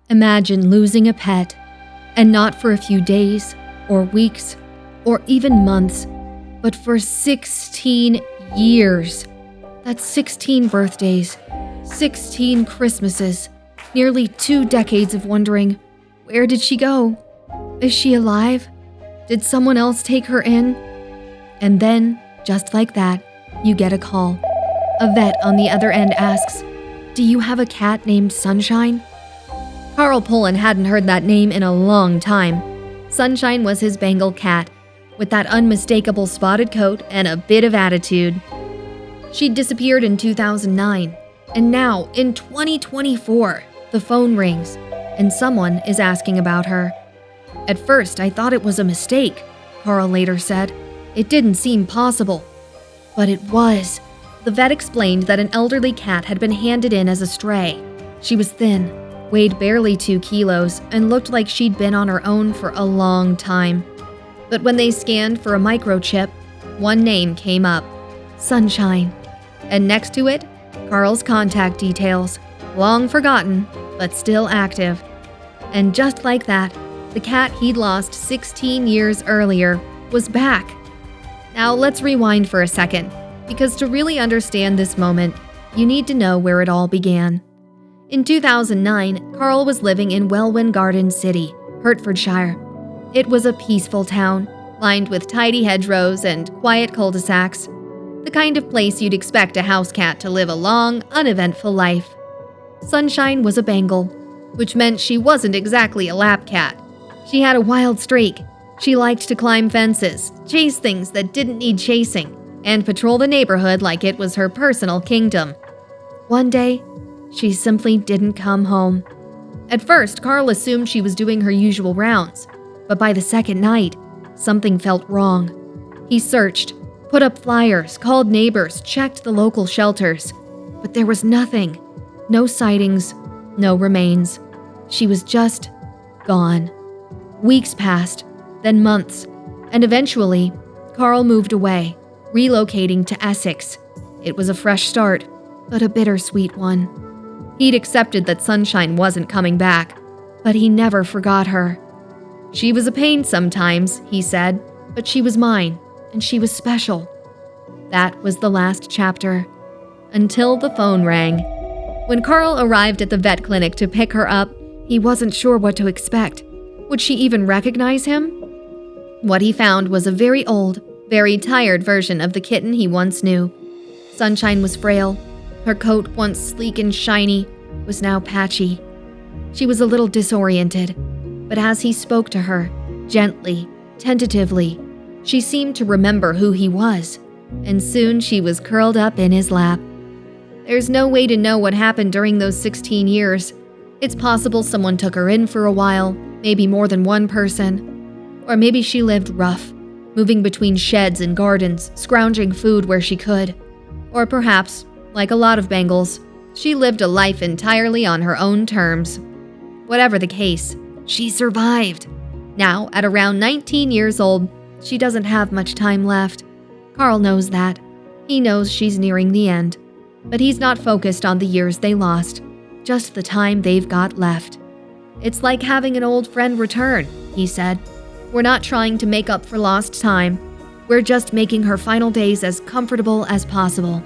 Imagine losing a pet, and not for a few days, or weeks, or even months, but for 16 years. That's 16 birthdays, 16 Christmases, nearly 2 decades of wondering, where did she go? Is she alive? Did someone else take her in? And then, just like that, you get a call. A vet on the other end asks, "Do you have a cat named Sunshine?" Carl Pullen hadn't heard that name in a long time. Sunshine was his Bengal cat, with that unmistakable spotted coat and a bit of attitude. She'd disappeared in 2009, and now, in 2024, the phone rings, and someone is asking about her. "At first, I thought it was a mistake," Carl later said. "It didn't seem possible." But it was. The vet explained that an elderly cat had been handed in as a stray. She was thin, weighed barely 2 kilos, and looked like she'd been on her own for a long time. But when they scanned for a microchip, one name came up: Sunshine. And next to it, Carl's contact details, long forgotten, but still active. And just like that, the cat he'd lost 16 years earlier was back. Now let's rewind for a second, because to really understand this moment, you need to know where it all began. In 2009, Carl was living in Welwyn Garden City, Hertfordshire. It was a peaceful town, lined with tidy hedgerows and quiet cul-de-sacs, the kind of place you'd expect a house cat to live a long, uneventful life. Sunshine was a Bengal, which meant she wasn't exactly a lap cat. She had a wild streak. She liked to climb fences, chase things that didn't need chasing, and patrol the neighborhood like it was her personal kingdom. One day, she simply didn't come home. At first, Carl assumed she was doing her usual rounds, but by the second night, something felt wrong. He searched, put up flyers, called neighbors, checked the local shelters, but there was nothing. No sightings, no remains. She was just gone. Weeks passed, then months, and eventually, Carl moved away, relocating to Essex. It was a fresh start, but a bittersweet one. He'd accepted that Sunshine wasn't coming back, but he never forgot her. "She was a pain sometimes," he said, "but she was mine, and she was special." That was the last chapter, until the phone rang. When Carl arrived at the vet clinic to pick her up, he wasn't sure what to expect. Would she even recognize him? What he found was a very old, very tired version of the kitten he once knew. Sunshine was frail. Her coat, once sleek and shiny, was now patchy. She was a little disoriented, but as he spoke to her, gently, tentatively, she seemed to remember who he was, and soon she was curled up in his lap. There's no way to know what happened during those 16 years. It's possible someone took her in for a while, maybe more than one person. Or maybe she lived rough, moving between sheds and gardens, scrounging food where she could. Or perhaps, like a lot of Bengals, she lived a life entirely on her own terms. Whatever the case, she survived. Now, at around 19 years old, she doesn't have much time left. Carl knows that. He knows she's nearing the end. But he's not focused on the years they lost, just the time they've got left. "It's like having an old friend return," he said. "We're not trying to make up for lost time. We're just making her final days as comfortable as possible."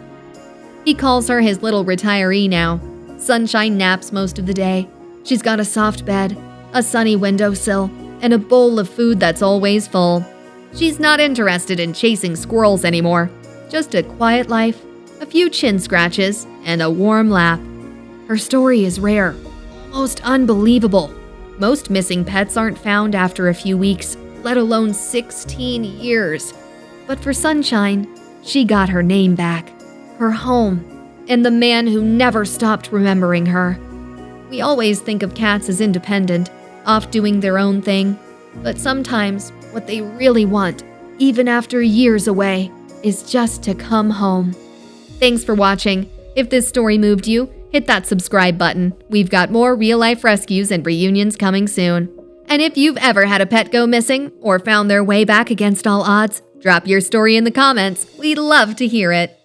He calls her his little retiree now. Sunshine naps most of the day. She's got a soft bed, a sunny windowsill, and a bowl of food that's always full. She's not interested in chasing squirrels anymore. Just a quiet life, a few chin scratches, and a warm lap. Her story is rare, almost unbelievable. Most missing pets aren't found after a few weeks, let alone 16 years. But for Sunshine, she got her name back, her home, and the man who never stopped remembering her. We always think of cats as independent, off doing their own thing, but sometimes what they really want, even after years away, is just to come home. Thanks for watching. If this story moved you, hit that subscribe button. We've got more real-life rescues and reunions coming soon. And if you've ever had a pet go missing or found their way back against all odds, drop your story in the comments. We'd love to hear it.